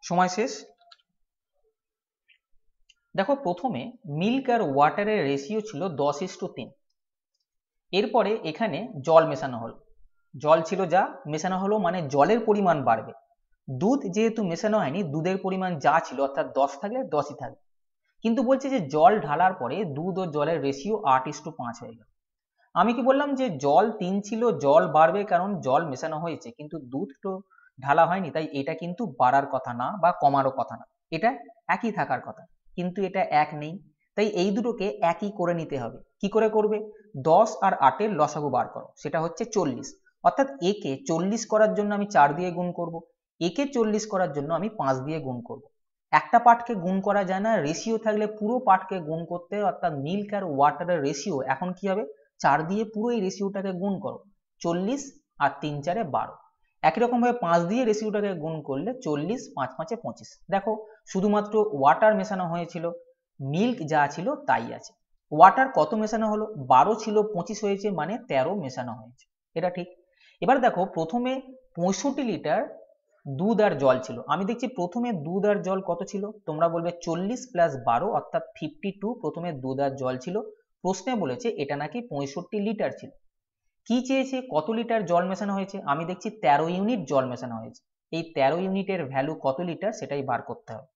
সময় শেষ। দেখো প্রথমে মিল্ক আর ওয়াটারের রেশিও ছিল 10:3। এরপরে এখানে জল মেশানো হলো, জল ছিল যা মেশানো হলো মানে জলের পরিমাণ বাড়বে। দুধ যেহেতু মেশানো হয়নি, দুধের পরিমাণ যা ছিল অর্থাৎ 10 থাকলে 10ই থাকবে, কিন্তু বলছে যে জল ঢালার পরে দুধ ও জলের রেশিও 8:5 হয়ে গেল। আমি কি বললাম যে জল 3 ছিল, জল বাড়বে কারণ জল মেশানো হয়েছে, কিন্তু দুধ তো ঢালা হয়নি, তাই এটা কিন্তু বাড়ার কথা না বা কমারও কথা না, এটা একই থাকার কথা, কিন্তু এটা এক নেই। তাই এই দুটোকে একই করে নিতে হবে। কি করে করবে? 10 আর 8 এর লসাগু বার করো, সেটা হচ্ছে 40। অর্থাৎ একে 40 করার জন্য আমি 4 দিয়ে গুণ করব, একে 40 করার জন্য আমি 5 দিয়ে গুণ করব। একটা পার্টকে গুণ করা যায় না, রেশিও থাকলে পুরো পার্টকে গুণ করতে হয়, অর্থাৎ মিল্ক আর ওয়াটারের রেশিও এখন কি হবে? 4 দিয়ে পুরো এই রেশিওটাকে গুণ করো, 40 আর 3 × 4 = 12। একই রকম ভাবে 5 দিয়ে রেসিডিউটাকে গুণ করলে 40, 5 5 25। দেখো শুধুমাত্র ওয়াটার মেশানো হয়েছিল, মিল্ক যা ছিল তাই আছে। ওয়াটার কত মেশানো হলো? 12 ছিল 25 হয়েছে, মানে 13 মেশানো হয়েছে, এটা ঠিক। এবার দেখো প্রথমে 65 লিটার দুধ আর জল ছিল। আমি দেখছি প্রথমে দুধ আর জল কত ছিল? তোমরা বলবে 40 প্লাস 12 অর্থাৎ 52 প্রথমে দুধ আর জল ছিল। প্রশ্নে বলেছে এটা নাকি 65 লিটার ছিল। কি চেয়েছে? কত লিটার জল মেশানো হয়েছে? আমি দেখছি 13 ইউনিট জল মেশানো হয়েছে। এই 13 ইউনিটের ভ্যালু কত লিটার সেটাই বার করতে হবে।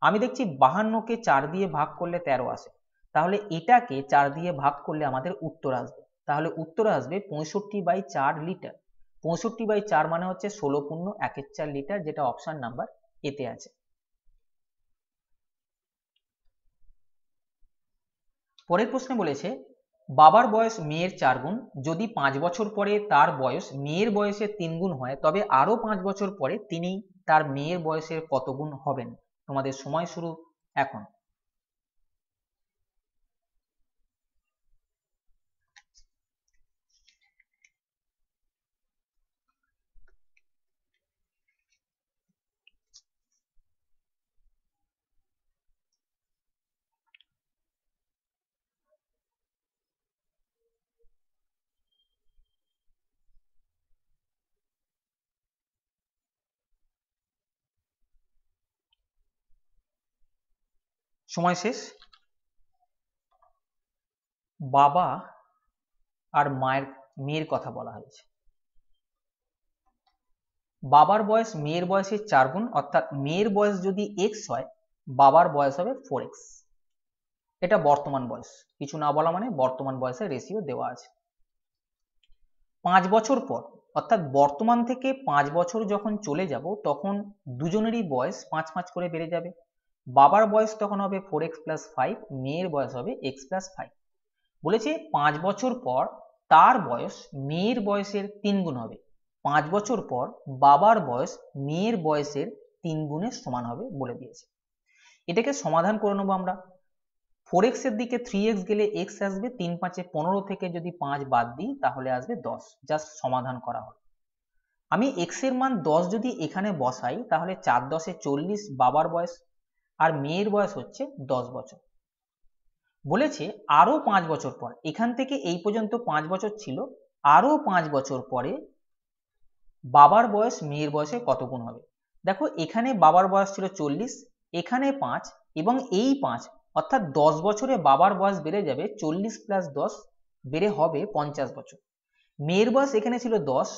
আমি দেখছি 52কে 4 দিয়ে ভাগ করলে 13 আসে, তাহলে এটাকে 4 দিয়ে ভাগ করলে আমাদের উত্তর আসবে। তাহলে উত্তর আসবে 65/4 লিটার। 65/4 মানে হচ্ছে 16.14 লিটার, যেটা অপশন নাম্বার এতে আছে। পরের প্রশ্নে বলেছে বাবার বয়স মেয়ের 4 গুণ, যদি 5 বছর পরে তার বয়স মেয়ের বয়সের 3 গুণ হয় তবে আরো 5 বছর পরে তিনি তার মেয়ের বয়সের কত গুণ হবেন? তোমাদের সময় শুরু এখন। সময় শেষ। বাবা আর মেয়ের কথা বলা হয়েছে। বাবার বয়স মেয়ের বয়সের 4 গুণ, অর্থাৎ মেয়ের বয়স যদি x হয় বাবার বয়স হবে 4x। এটা বর্তমান বয়স, কিছু না বলা মানে বর্তমান বয়সের রেশিও দেওয়া আছে। 5 বছর পর, অর্থাৎ বর্তমান থেকে 5 বছর যখন চলে যাব তখন দুজনেরই বয়স 5 5 করে বেড়ে যাবে। বাবার বয়স তখন হবে 4x + 5, মেয়ের বয়স হবে x + 5। বলেছে 5 বছর পর তার বয়স মেয়ের বয়সের 3 গুণ হবে। 5 বছর পর বাবার বয়স মেয়ের বয়সের 3 গুণের সমান হবে বলে দিয়েছে। এটাকে সমাধান করে নেবো আমরা। 4x এর দিকে 3x গেলে x আসবে, 3 5 15 থেকে যদি 5 বাদ দিই তাহলে আসবে 10। জাস্ট সমাধান করা হলো। আমি x এর মান 10 যদি এখানে বসাই তাহলে 4 10 40 বাবার বয়স, আর মেয়ের বয়স হচ্ছে 10 বছর। বলেছে আরো 5 বছর পর, এখান থেকে এই পর্যন্ত 5 বছর ছিল, আরো 5 বছর পরে বাবার বয়স মেয়ের বয়সে কত গুণ হবে? দেখো এখানে বাবার বয়স ছিল 40, এখানে 5 এবং এই 5, অর্থাৎ 10 বছরে বাবার বয়স বেড়ে যাবে 40 + 10 বেড়ে হবে 50 বছর। মেয়ের বয়স এখানে ছিল 10,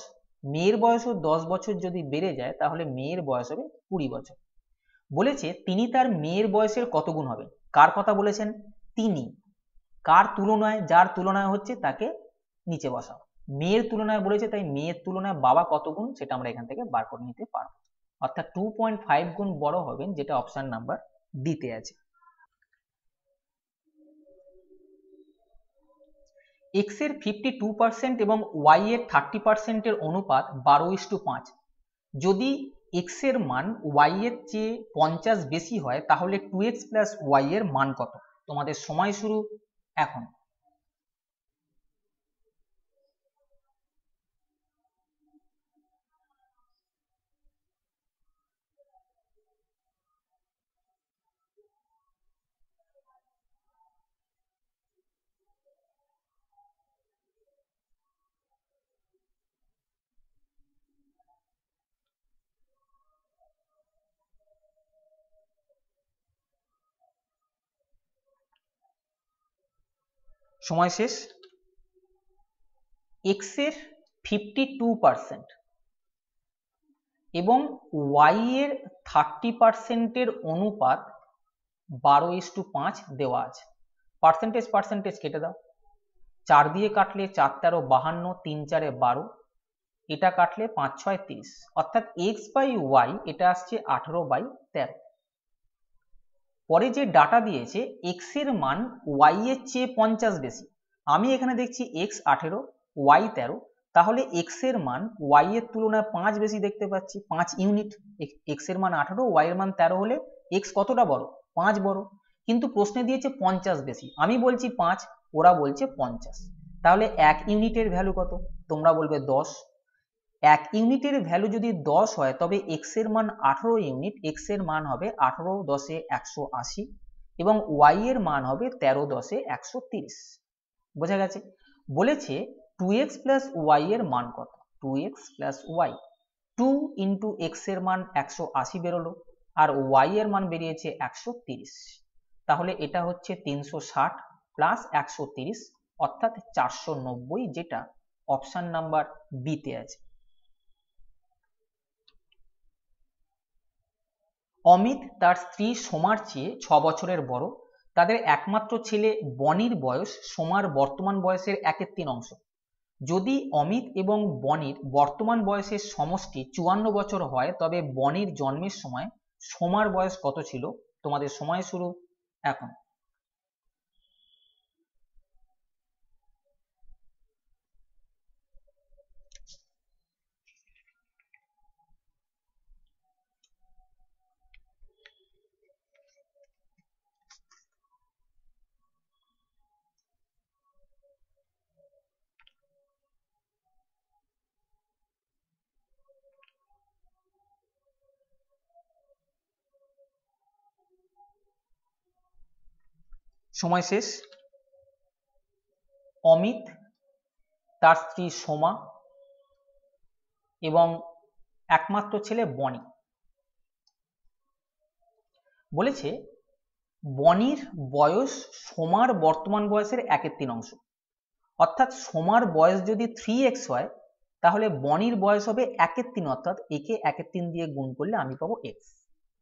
মেয়ের বয়সও 10 বছর যদি বেড়ে যায় তাহলে মেয়ের বয়স হবে 20 বছর। বলেছে তিনি তার মেয়ের বয়সের কত গুণ হবে? কার কথা বলেছেন? তিনি। কার তুলনায়? যার তুলনায় হচ্ছে তাকে নিচে বসাও। মেয়ের তুলনায় বলেছে, তাই মেয়ের তুলনায় বাবা কত গুণ সেটা আমরা এখান থেকে বার করে নিতে পারবো। অর্থাৎ 2.5 গুণ বড় হবেন, যেটা অপশন নাম্বার ডিতে আছে। x এর 52% এবং y এর 30% এর অনুপাত 12:5। যদি x এর মান y এর চেয়ে 50 বেশি হয় তাহলে 2x + y এর মান কত? তোমাদের সময় শুরু এখন। সময় শেষ। x এর 52% এবং y এর 30% এর অনুপাত 12:5 দেওয়া আছে। পার্সেন্টেজ কেটে দাও। 4 দিয়ে কাটলে 4 13 52, 3 4 12, এটা কাটলে 5 6 30, অর্থাৎ x/y এটা আসছে 18/13। পরে যে ডাটা দিয়েছে x এর মান y এর চেয়ে 50 বেশি। আমি এখানে দেখছি x 18, y 13, তাহলে x এর মান y এর তুলনায় 5 বেশি দেখতে পাচ্ছি, 5 ইউনিট। x এর মান 18, y এর মান 13 হলে x কতটা বড়? 5 বড়। কিন্তু প্রশ্নে দিয়েছে 50 বেশি, আমি বলছি 5, ওরা বলছে 50, তাহলে 1 ইউনিটের ভ্যালু কত? তোমরা বলবে 10। 1 ইউনিটের ভ্যালু যদি 10 হয় তবে x এর মান 18 ইউনিট, x এর মান হবে 18 10 180 এবং y এর মান হবে 13 10 130। বোঝা গেছে? বলেছে 2x প্লাস y এর মান কত? 2x plus y, 2 into x এর মান 180 বেরোলো আর y এর মান বেরিয়েছে 130। তাহলে এটা হচ্ছে 360 প্লাস 130 অর্থাৎ 490, যেটা অপশন নাম্বার বি তে আছে। অমিত তার স্ত্রী সোমার চেয়ে 6 বছরের বড়। তাদের একমাত্র ছেলে বনির বয়স সোমার বর্তমান বয়সের 1/3 অংশ। যদি অমিত এবং বনির বর্তমান বয়সের সমষ্টি 54 বছর হয় তবে বনির জন্মের সময় সোমার বয়স কত ছিল? তোমাদের সময় শুরু এখন। সময় শেষ। অমিত, তার স্ত্রী সোমা এবং একমাত্র ছেলে বনি। বলেছে বনির বয়স সোমার বর্তমান বয়সের 1/3 অংশ, অর্থাৎ সোমার বয়স যদি 3x হয় তাহলে বনির বয়স হবে 1/3, অর্থাৎ একে 1/3 দিয়ে গুণ করলে আমি পাবো x।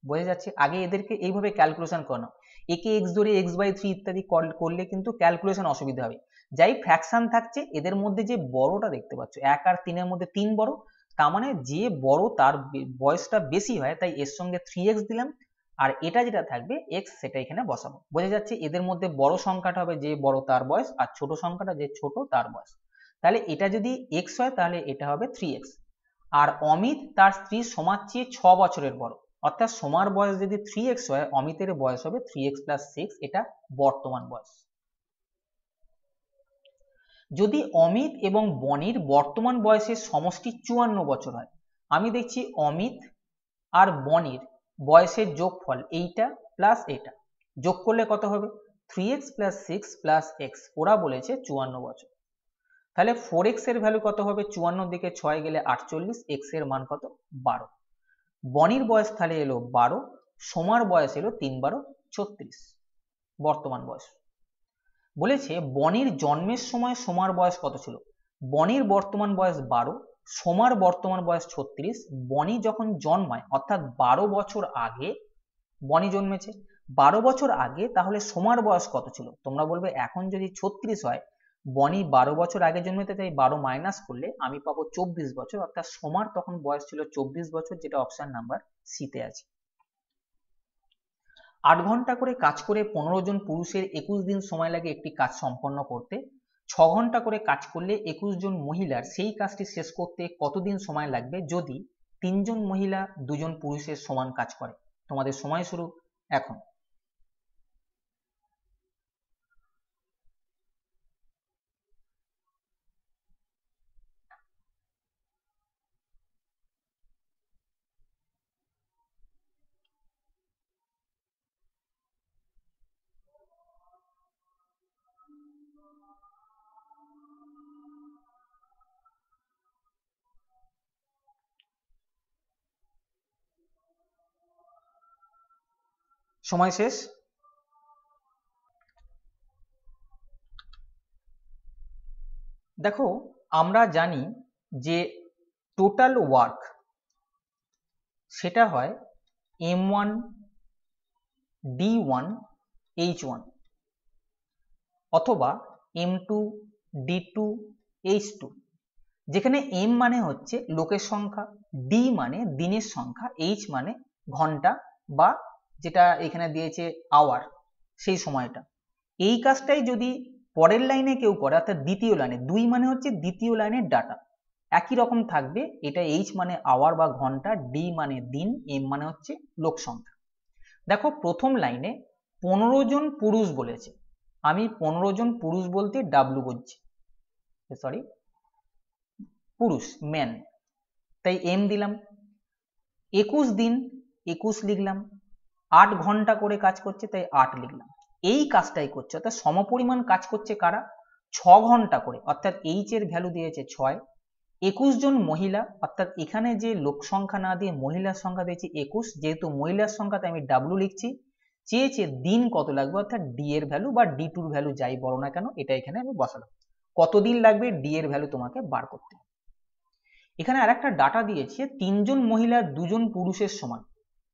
বোঝা যাচ্ছে? আগে এদেরকে এইভাবে ক্যালকুলেশন করানো, একে x ধরে x/3 ইত্যাদি করলে কিন্তু ক্যালকুলেশন অসুবিধা হবে। যাই ফ্র্যাকশন থাকছে এদের মধ্যে যে বড়টা দেখতে পাচ্ছ 1 আর 3 এর মধ্যে 3 বড়, তার মানে যে বড় তার বয়সটা বেশি হয়, তাই এর সঙ্গে 3x দিলাম আর এটা যেটা থাকবে x সেটা এখানে বসাবো। বোঝা যাচ্ছে? এদের মধ্যে বড় সংখ্যাটা হবে যে বড় তার বয়স আর ছোট সংখ্যাটা যে ছোট তার বয়স। তাহলে এটা যদি x হয় তাহলে এটা হবে 3x। আর অমিত তার স্ত্রী সোমার চেয়ে 6 বছরের বড়, অর্থাৎ সোমার বয়স যদি 3x হয় অমিতের বয়স হবে 3x + 6, এটা বর্তমান বয়স। যদি অমিত এবং বনির বর্তমান বয়সের সমষ্টি 54 বছর হয়, আমি দেখছি অমিত আর বনির বয়সের যোগফল এইটা প্লাস এটা, যোগ করলে কত হবে? 3x + 6 + x, ওরা বলেছে 54 বছর। তাহলে 4x এর ভ্যালু কত হবে? 54 দিকে 6 গেলে 48, x এর মান কত? 12। বনির বয়স তাহলে এলো 12, সোমার বয়স এলো 3 12 36, বর্তমান বয়স। বলেছে বনির জন্মের সময় সোমার বয়স কত ছিল? বনির বর্তমান বয়স 12, সোমার বর্তমান বয়স 36। বনি যখন জন্মায় অর্থাৎ 12 বছর আগে বনি জন্মেছে, 12 বছর আগে, তাহলে সোমার বয়স কত ছিল? তোমরা বলবে এখন যদি 36 হয়, বনি 12 বছর আগে জন্মেতে, তাই 12 মাইনাস করলে আমি পাবো 24 বছর, অর্থাৎ সোমার তখন বয়স ছিল 24 বছর, যেটা অপশন নাম্বার সি তে আছে। 8 ঘন্টা করে কাজ করে 15 জন পুরুষের 21 দিন সময় লাগে একটি কাজ সম্পন্ন করতে। 6 ঘন্টা করে কাজ করলে 21 জন মহিলার সেই কাজটি শেষ করতে কতদিন সময় লাগবে যদি 3 জন মহিলা 2 জন পুরুষের সমান কাজ করে? তোমাদের সময় শুরু এখন। সময় শেষ। দেখো আমরা জানি যে টোটাল ওয়ার্ক সেটা হয় m1 d1 h1 অথবা m2 d2 h2, যেখানে m মানে হচ্ছে লোকের সংখ্যা, d মানে দিনের সংখ্যা, h মানে ঘন্টা বা যেটা এখানে দিয়েছে আওয়ার, সেই সময়টা। এই কাজটাই যদি পরের লাইনে কেউ করে, অর্থাৎ দ্বিতীয় লাইনে, 2 মানে হচ্ছে দ্বিতীয় লাইনের ডাটা, একই রকম থাকবে। এটা h মানে আওয়ার বা ঘন্টা, d মানে দিন, m মানে হচ্ছে লোক সংখ্যা। দেখো প্রথম লাইনে 15 জন পুরুষ বলেছে, আমি 15 জন পুরুষ বলতে w বুঝছি, সরি পুরুষ, ম্যান। তাই এম দিলাম। 21 দিন 21 লিখলাম। 8 ঘন্টা করে কাজ করছে তাই 8 লিখলাম। এই কাজটাই করছে, অর্থাৎ সমপরিমাণ কাজ করছে কারা, 6 ঘন্টা করে, অর্থাৎ এইচ এর ভ্যালু দিয়েছে 6, 21 জন মহিলা, অর্থাৎ এখানে যে লোক সংখ্যা না দিয়ে মহিলার সংখ্যা দিয়েছি 21, যেহেতু মহিলার সংখ্যাতে আমি ডাব্লু লিখছি, চেয়েছে দিন কত লাগবে, অর্থাৎ ডি এর ভ্যালু বা ডি টুর ভ্যালু যাই বলো না কেন, এটা এখানে আমি বসালাম। কতদিন লাগবে ডি এর ভ্যালু তোমাকে বার করতে। এখানে আরেকটা ডাটা দিয়েছে 3 জন মহিলা 2 জন পুরুষের সমান।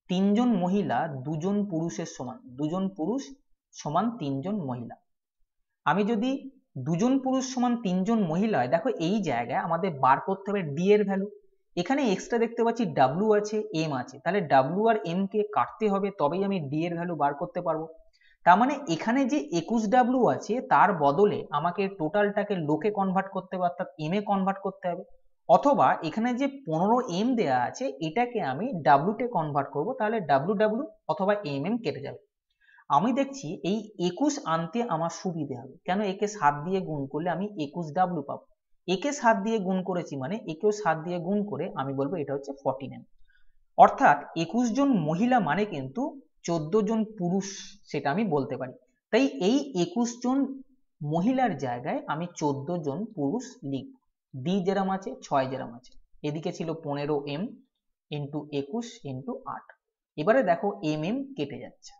3 জন মহিলা 2 জন পুরুষের সমান, 2 জন পুরুষ সমান 3 জন মহিলা। আমি যদি 2 জন পুরুষ সমান 3 জন মহিলা হয়, দেখো এই জায়গায় আমাদের বার করতে হবে ডি এর ভ্যালু। এখানে এক্সট্রা দেখতে পাচ্ছি ডাব্লু আছে, এম আছে, তাহলে ডাব্লু আর এম কে কাটতে হবে, তবেই আমি ডি এর ভ্যালু বার করতে পারবো। তার মানে এখানে যে 21 ডাব্লু আছে তার বদলে আমাকে টোটালটাকে লোকে কনভার্ট করতে হবে, অর্থাৎ এম এ কনভার্ট করতে হবে, অথবা এখানে যে 15 এম দেয়া আছে এটাকে আমি ডাব্লুতে কনভার্ট করব, তাহলে ডাব্লু ডাব্লু অথবা এম এম কেটে যাবে। আমি দেখছি এই 21 আনতে আমার সুবিধে হবে, কেন একে 7 দিয়ে গুণ করলে আমি 21 ডাব্লু পাবো। একে 7 দিয়ে গুণ করেছি মানে একেও 7 দিয়ে গুণ করে আমি বলবো এটা হচ্ছে 49। অর্থাৎ 21 জন মহিলা মানে কিন্তু 14 জন পুরুষ, সেটা আমি বলতে পারি। তাই এই 21 জন মহিলার জায়গায় আমি 14 জন পুরুষ লিখব। ডি যেরম আছে 6 যেরম আছে, এদিকে ছিল 15 এম ইন্টু 21 ইন্টু 8। এবারে দেখো এম এম কেটে যাচ্ছে,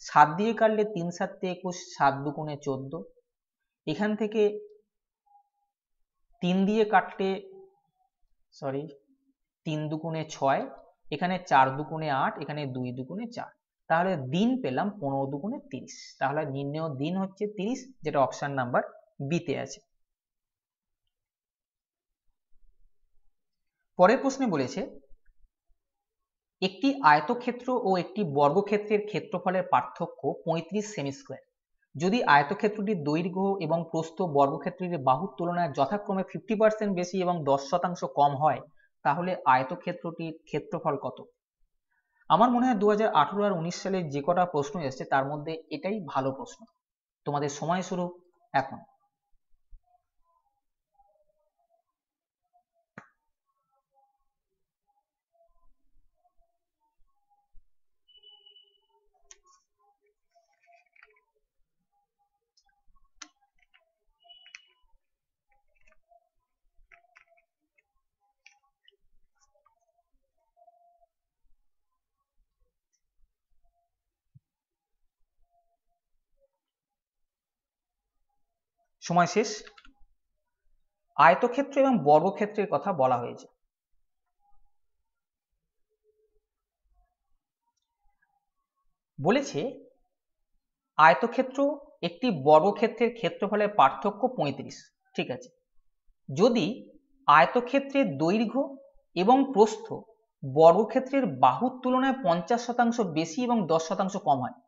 7 দিয়ে কাটলে 3 7 21, 7 দুগুণে 14, এখান থেকে 3 দিয়ে কাটলে 3 দুগুণে 6, এখানে 4 দুগুণে 8, এখানে 2 দুগুণে 4, তাহলে দিন পেলাম 15 দুগুণে 30। তাহলে নির্ণেয় দিন হচ্ছে 30, যেটা অপশন নাম্বার বি তে আছে। পরের প্রশ্নে বলেছে একটি আয়তক্ষেত্র ও একটি বর্গক্ষেত্রের ক্ষেত্রফলের পার্থক্য 35 সেমি স্কোয়ার। যদি আয়তক্ষেত্রটির দৈর্ঘ্য এবং প্রস্থ বর্গক্ষেত্রটির বাহুর তুলনায় যথাক্রমে 50% বেশি এবং 10% কম হয়, তাহলে আয়তক্ষেত্রটির ক্ষেত্রফল কত? আমার মনে হয় 2018 আর 19 সালে যে কটা প্রশ্ন এসেছে তার মধ্যে এটাই ভালো প্রশ্ন। তোমাদের সময় শুরু এখন। সময় শেষ। আয়তক্ষেত্র এবং বর্গক্ষেত্রের কথা বলা হয়েছে। বলেছে আয়তক্ষেত্র একটি বর্গক্ষেত্রের ক্ষেত্রফলের পার্থক্য 35, ঠিক আছে। যদি আয়তক্ষেত্রের দৈর্ঘ্য এবং প্রস্থ বর্গক্ষেত্রের বাহুর তুলনায় 50% বেশি এবং 10% কম হয়,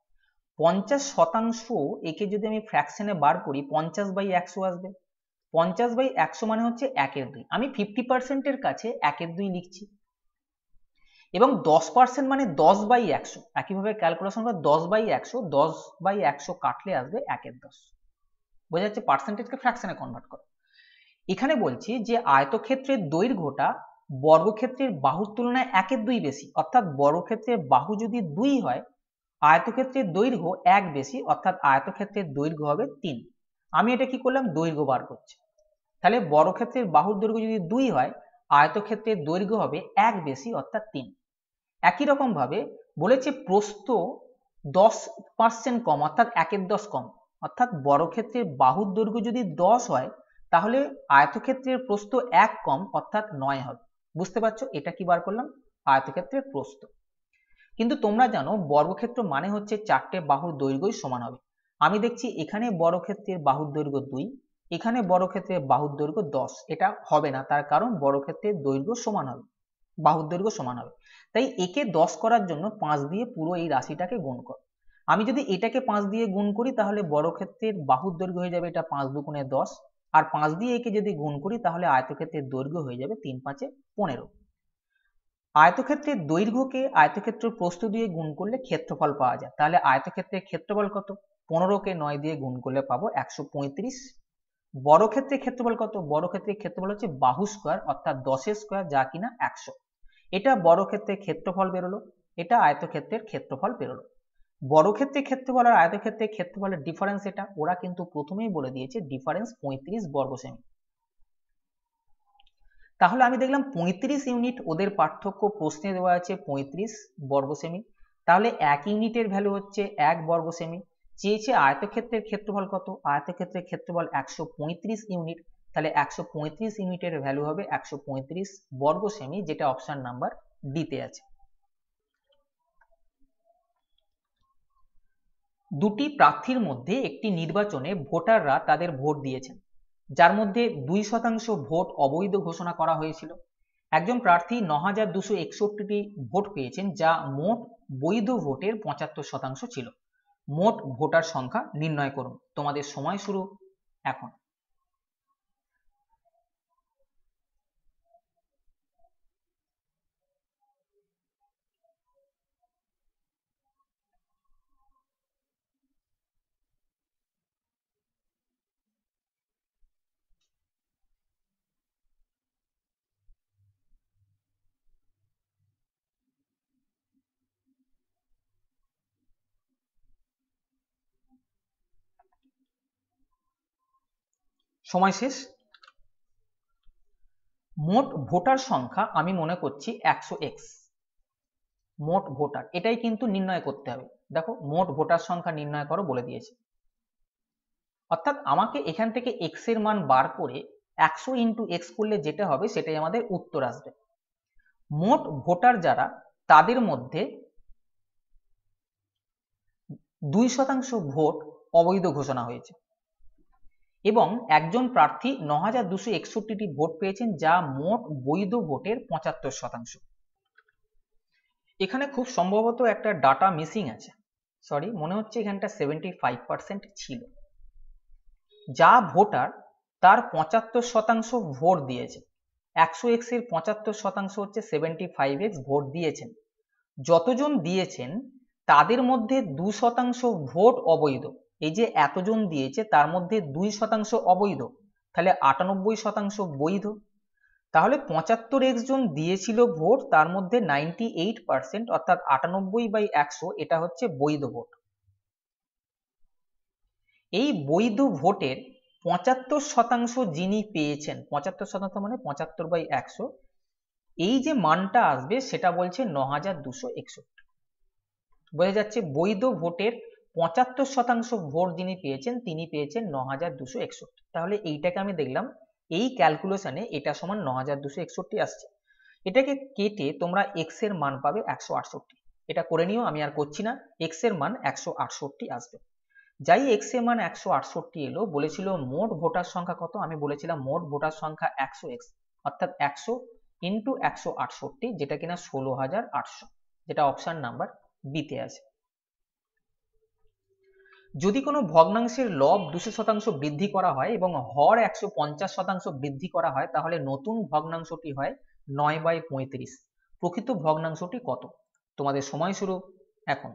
50% একে যদি আমি ফ্র্যাকশনে বার করি 50/100 আসবে। 50/100 মানে হচ্ছে 1/2। আমি 50% এর কাছে 1/2 লিখছি। এবং 10% মানে 10/100, একইভাবে ক্যালকুলেশন করে 10/100, 10/100 কাটলে আসবে 1/10। বোঝা যাচ্ছে পার্সেন্টেজকে ফ্র্যাকশনে কনভার্ট করে। এখানে বলছি যে আয়তক্ষেত্রের দৈর্ঘ্যটা বর্গক্ষেত্রের বাহুর তুলনায় 1/2 বেশি, অর্থাৎ বর্গক্ষেত্রের বাহু যদি 2 হয়, আয়তক্ষেত্রের দৈর্ঘ্য 1 বেশি, অর্থাৎ আয়তক্ষেত্রের দৈর্ঘ্য হবে 3। আমি এটা কি করলাম, দৈর্ঘ্য বার করছি। তাহলে বর্গক্ষেত্রের বাহুর দৈর্ঘ্য যদি 2 হয়, আয়তক্ষেত্রের দৈর্ঘ্য হবে 1 বেশি, অর্থাৎ 3। একই রকম ভাবে বলেছে প্রস্থ 10% কম, অর্থাৎ 1/10 কম, অর্থাৎ বর্গক্ষেত্রের বাহুর দৈর্ঘ্য যদি 10 হয় তাহলে আয়তক্ষেত্রের প্রস্থ 1 কম, অর্থাৎ 9 হবে। বুঝতে পারছো এটা কি বার করলাম, আয়তক্ষেত্রের প্রস্থ। কিন্তু তোমরা জানো বর্গক্ষেত্র মানে হচ্ছে 4টে বাহুর দৈর্ঘ্যই সমান হবে। আমি দেখছি এখানে বর্গক্ষেত্রের বাহুর দৈর্ঘ্য 2, এখানে বর্গক্ষেত্রের বাহুর দৈর্ঘ্য 10, এটা হবে না, তার কারণ বর্গক্ষেত্রের দৈর্ঘ্য সমান হবে, বাহুর দৈর্ঘ্য সমান হবে। তাই একে 10 করার জন্য 5 দিয়ে পুরো এই রাশিটাকে গুণ কর। আমি যদি এটাকে 5 দিয়ে গুণ করি তাহলে বর্গক্ষেত্রের বাহুর দৈর্ঘ্য হয়ে যাবে এটা 5 দুগুণে 10, আর 5 দিয়ে একে যদি গুণ করি তাহলে আয়তক্ষেত্রের দৈর্ঘ্য হয়ে যাবে 3 5 15। আয়তক্ষেত্রের দৈর্ঘ্যকে আয়তক্ষেত্রের প্রস্থ দিয়ে গুণ করলে ক্ষেত্রফল পাওয়া যায়। তাহলে আয়তক্ষেত্রের ক্ষেত্রফল কত? 15কে 9 দিয়ে গুণ করলে পাবো 135 বর্গক্ষেত্রের ক্ষেত্রফল কত? বর্গক্ষেত্রের ক্ষেত্রফল হচ্ছে বাহু স্কয়ার অর্থাৎ 10 স্কয়ার, যা কিনা 100। এটা বর্গক্ষেত্রের ক্ষেত্রফল বেরোলো, এটা আয়তক্ষেত্রের ক্ষেত্রফল বেরোলো। বর্গক্ষেত্রের ক্ষেত্রফল আর আয়তক্ষেত্রের ক্ষেত্রফলের ডিফারেন্স এটা, ওরা কিন্তু প্রথমেই বলে দিয়েছে ডিফারেন্স 35 বর্গ সেমি। তাহলে আমি দেখলাম 35 ইউনিট ওদের পার্থক্য, প্রশ্নে দেওয়া আছে 35 বর্গ সেমি, তাহলে 1 ইউনিটের ভ্যালু হচ্ছে 1 বর্গ সেমি। চেয়েছে আয়তক্ষেত্রের ক্ষেত্রফল কত? আয়তক্ষেত্রের ক্ষেত্রফল 135 ইউনিট, তাহলে 135 ইউনিটের ভ্যালু হবে 135 বর্গ সেমি, যেটা অপশন নাম্বার ডিতে আছে। দুটি প্রার্থীর মধ্যে একটি নির্বাচনে ভোটাররা তাদের ভোট দিয়েছেন, যার মধ্যে 2% ভোট অবৈধ ঘোষণা করা হয়েছিল। একজন প্রার্থী 9261টি ভোট পেয়েছেন, যা মোট বৈধ ভোটের 75% ছিল। মোট ভোটার সংখ্যা নির্ণয় করুন। তোমাদের সময় শুরু এখন। সময় শেষ। মোট ভোটার সংখ্যা আমি মনে করছি 100x। মোট ভোটার, এটাই কিন্তু নির্ণয় করতে হবে। দেখো, মোট ভোটার সংখ্যা নির্ণয় করো বলে দিয়েছে, অর্থাৎ আমাকে এখান থেকে x এর মান বার করে 100 ইন্টু x করলে যেটা হবে সেটাই আমাদের উত্তর আসবে। মোট ভোটার যারা, তাদের মধ্যে 2% ভোট অবৈধ ঘোষণা হয়েছে এবং একজন প্রার্থী 9261টি ভোট পেয়েছেন, যা মোট বৈধ ভোটের 75%। এখানে খুব সম্ভবত একটা ডাটা মিসিং আছে, সরি, মনে হচ্ছে এখানটা 75% ছিল। যা ভোটার তার 75% ভোট দিয়েছে, 100x এর 75% হচ্ছে 75x ভোট দিয়েছেন। যতজন দিয়েছেন তাদের মধ্যে 2% ভোট অবৈধ। এই যে এতজন দিয়েছে তার মধ্যে 2% অবৈধ, তাহলে 98% বৈধ। তাহলে 75x জন দিয়েছিল ভোট, তার মধ্যে 98% অর্থাৎ 98/100 এটা হচ্ছে বৈধ ভোট। এই বৈধ ভোটের 75% যিনি পেয়েছেন, 75% মানে 75/100, এই যে মানটা আসবে সেটা বলছে 9261। বোঝা যাচ্ছে বৈধ ভোটের 75% ভোট যিনি পেয়েছেন তিনি পেয়েছেন 9261। তাহলে এইটাকে আমি দেখলাম এই ক্যালকুলেশনে এটা সমান 9261 আসছে। এটাকে কেটে তোমরা x এর মান পাবে 168। এটা করে নিও, আমি আর করছি না। x এর মান 168 আসবে। যাই x এর মান 168 এলো, বলেছিল মোট ভোটার সংখ্যা কত? আমি বলেছিলাম মোট ভোটার সংখ্যা 100x, অর্থাৎ 100 ইন্টু 168, যেটা কিনা 16800, যেটা অপশন নাম্বার বিতে আছে। যদি কোনো ভগ্নাংশের লব 200% বৃদ্ধি করা হয় এবং হর 150% বৃদ্ধি করা হয়, তাহলে নতুন ভগ্নাংশটি হয় 9/35। প্রকৃত ভগ্নাংশটি কত? তোমাদের সময় শুরু এখন।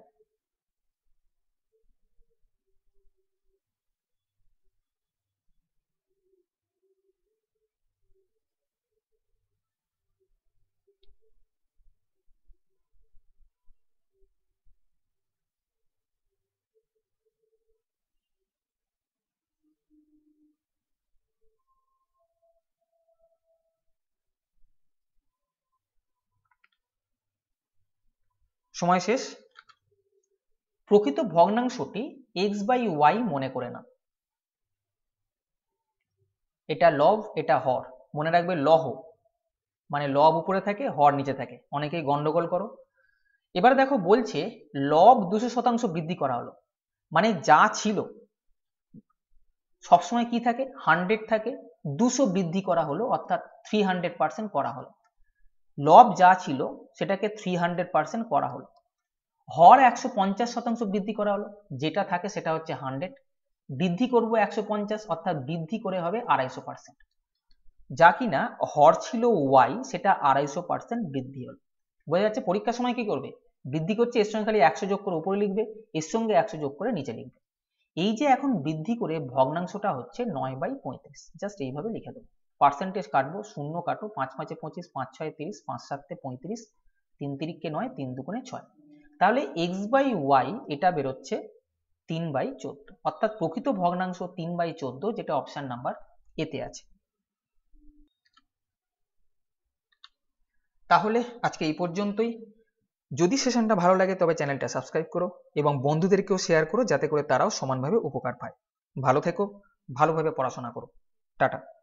সময় শেষ। প্রকৃত ভগ্নাংশটি x/y মনে করে না। এটা লব, এটা হর। মনে রাখবে লহ মানে লব উপরে থাকে, হর নিচে থাকে, অনেকেই গন্ডগোল করো। এবার দেখো বলছে লব 200% বৃদ্ধি করা হলো, মানে যা ছিল সবসময় কি থাকে? 100 থাকে, 200 বৃদ্ধি করা হলো অর্থাৎ 300% করা হলো। লব যা ছিল সেটাকে 300% করা হলো। হর 150% বৃদ্ধি করা হলো, যেটা থাকে সেটা হচ্ছে 100, বৃদ্ধি করব 150 অর্থাৎ বৃদ্ধি করে হবে 250%। যা কিনা হর ছিল y, সেটা 250% বৃদ্ধি হলো। বোঝা যাচ্ছে? পরীক্ষার সময় কি করবে? বৃদ্ধি করছে, এর সঙ্গে খালি 100 যোগ করে উপরে লিখবে, এর সঙ্গে 100 যোগ করে নিচে লিখবে। এই যে এখন বৃদ্ধি করে ভগ্নাংশটা হচ্ছে 9/35, জাস্ট এইভাবে লিখে দেবো। পার্সেন্টেজ কাটবো, শূন্য কাটো, 5 5 25, 5 6 30, 5 7 35, 3 3 9, 3 2 6। তাহলে x/y এটা বেরোচ্ছে 3/14, অর্থাৎ প্রকৃত ভগ্নাংশ 3/14, যেটা অপশন নাম্বার এতে আছে। তাহলে আজকে এই পর্যন্তই। যদি সেশনটা ভালো লাগে তবে চ্যানেলটা সাবস্ক্রাইব করো এবং বন্ধুদেরকেও শেয়ার করো, যাতে করে তারাও সমানভাবে উপকার পায়। ভালো থেকো, ভালোভাবে পড়াশোনা করো। টাটা।